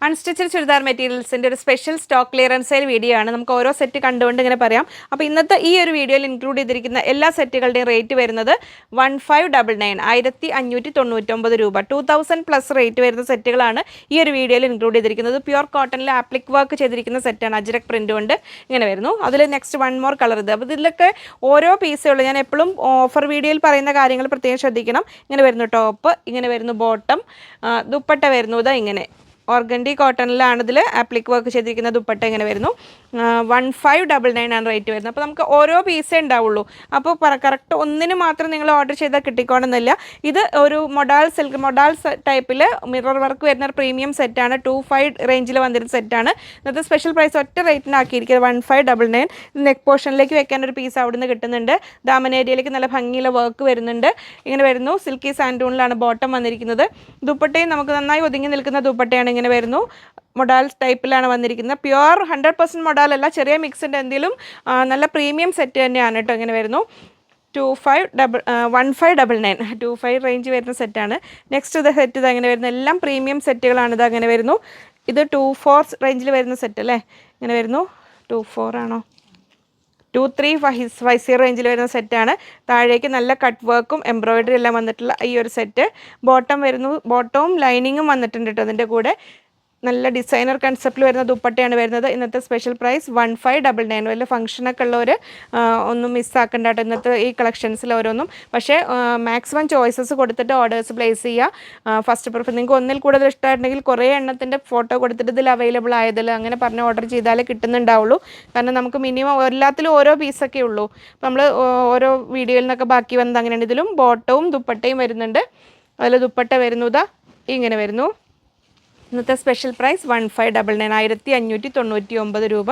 Unstitched churidar മെറ്റീരിയൽസിൻ്റെ ഒരു special stock clearance sale video ആണ്. നമുക്ക് ഓരോ സെറ്റ് കണ്ടുകൊണ്ട് ഇങ്ങനെ പറയാം. അപ്പോൾ ഇന്നത്തെ ഈ ഒരു വീഡിയോയിൽ ഇൻക്ലൂഡ് ചെയ്തിരിക്കുന്ന എല്ലാ സെറ്റുകളുടെയും റേറ്റ് വരുന്നത് 1599 1599 രൂപ 2000+ റേറ്റ് വരുന്ന സെറ്റുകളാണ് ഈ ഒരു വീഡിയോയിൽ ഇൻക്ലൂഡ് ചെയ്തിരിക്കുന്നത്. പ്യുവർ കോട്ടണിൽ ആപ്ലിക് വർക്ക് ചെയ്തിരിക്കുന്ന സെറ്റാണ്. അജ്രക് പ്രിൻ്റ് കൊണ്ട് ഇങ്ങനെ വരുന്നു. അതിൽ നെക്സ്റ്റ് വൺ മോർ കളർ ഇത്. അപ്പോൾ ഇതിലൊക്കെ ഓരോ പീസുകൾ ഞാൻ എപ്പോഴും ഓഫർ വീഡിയോയിൽ പറയുന്ന കാര്യങ്ങൾ പ്രത്യേകം ശ്രദ്ധിക്കണം. ഇങ്ങനെ വരുന്നു ടോപ്പ്, ഇങ്ങനെ വരുന്നു ബോട്ടം, ദുപ്പട്ട വരുന്നു ഇതാ ഇങ്ങനെ ഓർഗൻഡി കോട്ടണിലാണ് ഇതിൽ ആപ്ലിക് വർക്ക് ചെയ്തിരിക്കുന്ന ദുപ്പട്ട ഇങ്ങനെ വരുന്നു. 1599 ആണ് റേറ്റ് വരുന്നത്. അപ്പോൾ നമുക്ക് ഓരോ പീസേ ഉണ്ടാവുള്ളൂ. അപ്പോൾ കറക്റ്റ് ഒന്നിന് മാത്രം നിങ്ങൾ ഓർഡർ ചെയ്താൽ കിട്ടിക്കോണമെന്നില്ല. ഇത് ഒരു മൊഡാൾ സിൽക്ക് മൊഡാൾ ടൈപ്പിൽ മിറർ വർക്ക് വരുന്ന ഒരു പ്രീമിയം സെറ്റാണ്. 25 റേഞ്ചിൽ വന്നിരുന്ന സെറ്റാണ്. ഇന്നത്തെ സ്പെഷ്യൽ പ്രൈസ് ഒറ്റ റേറ്റിനാക്കിയിരിക്കുന്നത് 1599. നെക്ക് പോർഷനിലേക്ക് വെക്കാൻ ഒരു പീസ് അവിടെ നിന്ന് കിട്ടുന്നുണ്ട്. ദാമൻ ഏരിയയിലേക്ക് നല്ല ഭംഗിയുള്ള വർക്ക് വരുന്നുണ്ട്. ഇങ്ങനെ വരുന്നു. സിൽക്കി സാൻഡൂണിലാണ് ബോട്ടം വന്നിരിക്കുന്നത്. ദുപ്പട്ടയും നമുക്ക് നന്നായി ഒതുങ്ങി നിൽക്കുന്ന ദുപ്പട്ടയാണ്. ഇങ്ങനെ വരുന്നു. മൊഡാൽ ടൈപ്പിലാണ് വന്നിരിക്കുന്നത്. പ്യുവർ 100% മൊഡാലല്ല, ചെറിയ മിക്സിൻ്റെ എന്തെങ്കിലും നല്ല പ്രീമിയം സെറ്റ് തന്നെയാണ് കേട്ടോ. ഇങ്ങനെ വരുന്നു. 1599 25 റേഞ്ച് വരുന്ന സെറ്റാണ്. നെക്സ്റ്റ് ഇത് സെറ്റ് ഇത് അങ്ങനെ വരുന്നത് എല്ലാം പ്രീമിയം സെറ്റുകളാണ്. ഇത് അങ്ങനെ വരുന്നു. ഇത് 24 റേഞ്ചിൽ വരുന്ന സെറ്റ് അല്ലേ. ഇങ്ങനെ വരുന്നു. 24 ആണോ 2350 റേഞ്ചിൽ വരുന്ന സെറ്റാണ്. താഴേക്ക് നല്ല കട്ട് വർക്കും എംബ്രോയിഡറി എല്ലാം വന്നിട്ടുള്ള ഈ ഒരു സെറ്റ്. ബോട്ടം വരുന്നു. ബോട്ടവും ലൈനിങ്ങും വന്നിട്ടുണ്ട് കേട്ടോ. അതിൻ്റെ കൂടെ നല്ല ഡിസൈനർ കൺസെപ്റ്റിൽ വരുന്ന ദുപ്പട്ടയാണ് വരുന്നത്. ഇന്നത്തെ സ്പെഷ്യൽ പ്രൈസ് 1599. വലിയ ഫംഗ്ഷനൊക്കെ ഉള്ളവർ ഒന്നും മിസ്സാക്കണ്ട കേട്ടോ ഇന്നത്തെ ഈ കളക്ഷൻസിൽ ഓരോന്നും. പക്ഷേ മാക്സിമം ചോയ്സസ് കൊടുത്തിട്ട് ഓർഡേഴ്സ് പ്ലേസ് ചെയ്യുക. ഫസ്റ്റ് പ്രിഫർ നിങ്ങൾക്ക് ഒന്നിൽ കൂടുതൽ ഇഷ്ടമായിട്ടുണ്ടെങ്കിൽ കുറേ എണ്ണത്തിൻ്റെ ഫോട്ടോ കൊടുത്തിട്ട് ഇതിൽ അവൈലബിൾ ആയതിൽ അങ്ങനെ പറഞ്ഞ് ഓർഡർ ചെയ്താലേ കിട്ടുന്നുണ്ടാവുള്ളൂ. കാരണം നമുക്ക് മിനിമം എല്ലാത്തിലും ഓരോ പീസൊക്കെ ഉള്ളൂ. അപ്പോൾ നമ്മൾ ഓരോ വീഡിയോയിൽ നിന്നൊക്കെ ബാക്കി വന്നത് അങ്ങനെയാണ്. ഇതിലും ബോട്ടവും ദുപ്പട്ടയും വരുന്നുണ്ട്. അതിൽ ദുപ്പട്ട വരുന്നതാ ഇങ്ങനെ വരുന്നു. ഇന്നത്തെ സ്പെഷ്യൽ പ്രൈസ് 1599 1599 രൂപ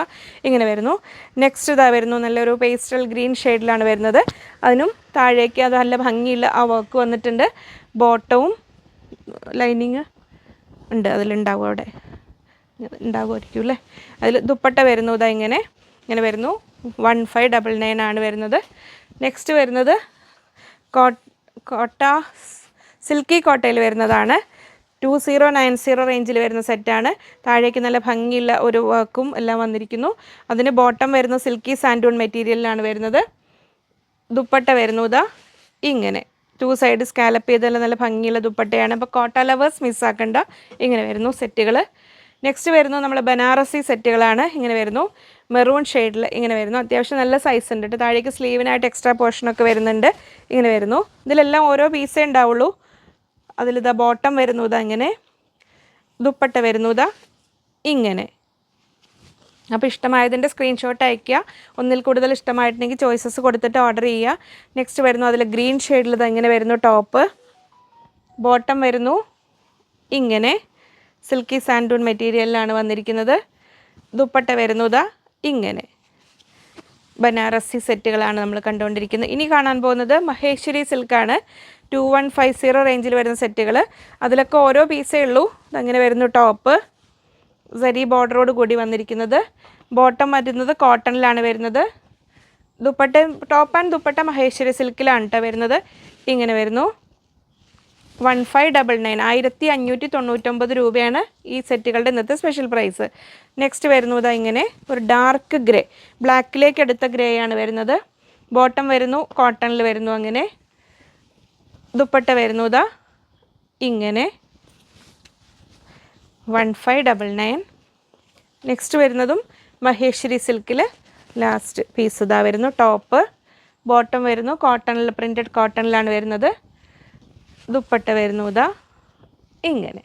ഇങ്ങനെ വരുന്നു. നെക്സ്റ്റ് ഇതാ വരുന്നു. നല്ലൊരു പേസ്റ്റൽ ഗ്രീൻ ഷെയ്ഡിലാണ് വരുന്നത്. അതിനും താഴേക്ക് അത് നല്ല ഭംഗിയുള്ള ആ വർക്ക് വന്നിട്ടുണ്ട്. ബോട്ടവും ലൈനിങ് ഉണ്ട്. അതിലുണ്ടാവും അവിടെ ഉണ്ടാകുമായിരിക്കും അല്ലേ. അതിൽ ദുപ്പട്ട വരുന്നു ഇതാ ഇങ്ങനെ ഇങ്ങനെ വരുന്നു. 1599 ആണ് വരുന്നത്. നെക്സ്റ്റ് വരുന്നത് കോട്ട സിൽക്കി കോട്ടയിൽ വരുന്നതാണ്. 2090 റേഞ്ചിൽ വരുന്ന സെറ്റാണ്. താഴേക്ക് നല്ല ഭംഗിയുള്ള ഒരു വർക്കും എല്ലാം വന്നിരിക്കുന്നു. അതിന് ബോട്ടം വരുന്ന സിൽക്കി സാൻഡൂൺ മെറ്റീരിയലിലാണ് വരുന്നത്. ദുപ്പട്ട വരുന്നു ഇതാ ഇങ്ങനെ 2 സൈഡ് സ്കാലപ്പ് ചെയ്തെല്ലാം നല്ല ഭംഗിയുള്ള ദുപ്പട്ടയാണ്. അപ്പോൾ കോട്ട ലവേഴ്സ് മിസ്സാക്കണ്ട. ഇങ്ങനെ വരുന്നു സെറ്റുകൾ. നെക്സ്റ്റ് വരുന്നു നമ്മൾ ബനാറസി സെറ്റുകളാണ്. ഇങ്ങനെ വരുന്നു. മെറൂൺ ഷെയ്ഡിൽ ഇങ്ങനെ വരുന്നു. അത്യാവശ്യം നല്ല സൈസ് ഉണ്ട് കേട്ടോ. താഴേക്ക് സ്ലീവിനായിട്ട് എക്സ്ട്രാ പോർഷനൊക്കെ വരുന്നുണ്ട്. ഇങ്ങനെ വരുന്നു. ഇതിലെല്ലാം ഓരോ പീസേ ഉണ്ടാവുള്ളൂ. അതിലിതാ ബോട്ടം വരുന്നതാ ഇങ്ങനെ, ദുപ്പട്ട വരുന്നതാ ഇങ്ങനെ. അപ്പോൾ ഇഷ്ടമായതിൻ്റെ സ്ക്രീൻഷോട്ട് അയയ്ക്കുക. ഒന്നിൽ കൂടുതൽ ഇഷ്ടമായിട്ടുണ്ടെങ്കിൽ ചോയ്സസ് കൊടുത്തിട്ട് ഓർഡർ ചെയ്യുക. നെക്സ്റ്റ് വരുന്നു അതിൽ ഗ്രീൻ ഷെയ്ഡിൽ ഇത് ഇങ്ങനെ വരുന്നു. ടോപ്പ് ബോട്ടം വരുന്നു ഇങ്ങനെ സിൽക്കി സാൻഡൂൺ മെറ്റീരിയലിലാണ് വന്നിരിക്കുന്നത്. ദുപ്പട്ട വരുന്നതാ ഇങ്ങനെ. ബനാറസി സെറ്റുകളാണ് നമ്മൾ കണ്ടുകൊണ്ടിരിക്കുന്നത്. ഇനി കാണാൻ പോകുന്നത് മഹേശ്വരി സിൽക്കാണ്. 2150 റേഞ്ചിൽ വരുന്ന സെറ്റുകൾ. അതിലൊക്കെ ഓരോ പീസേ ഉള്ളൂ. അതങ്ങനെ വരുന്നു. ടോപ്പ് സരി ബോർഡറോട് കൂടി വന്നിരിക്കുന്നത്. ബോട്ടം വരുന്നത് കോട്ടണിലാണ് വരുന്നത്. ദുപ്പട്ട ടോപ്പ് ആൻഡ് ദുപ്പട്ട മഹേശ്വരി സിൽക്കിലാണ് കേട്ടോ വരുന്നത്. ഇങ്ങനെ വരുന്നു. 1599 1599 രൂപയാണ് ഈ സെറ്റുകളുടെ ഇന്നത്തെ സ്പെഷ്യൽ പ്രൈസ്. നെക്സ്റ്റ് വരുന്നത് ഇങ്ങനെ ഒരു ഡാർക്ക് ഗ്രേ, ബ്ലാക്കിലേക്ക് എടുത്ത ഗ്രേ ആണ് വരുന്നത്. ബോട്ടം വരുന്നു കോട്ടണിൽ വരുന്നു. അങ്ങനെ ദുപ്പട്ട വരുന്നതാ ഇങ്ങനെ 1599. നെക്സ്റ്റ് വരുന്നതും മഹേശ്വരി സിൽക്കിൽ ലാസ്റ്റ് പീസ് ഇതാ വരുന്നു. ടോപ്പ് ബോട്ടം വരുന്നു കോട്ടണിൽ പ്രിൻറ്റഡ് കോട്ടണിലാണ് വരുന്നത്. ദുപ്പട്ട വരുന്നു ഇതാ ഇങ്ങനെ.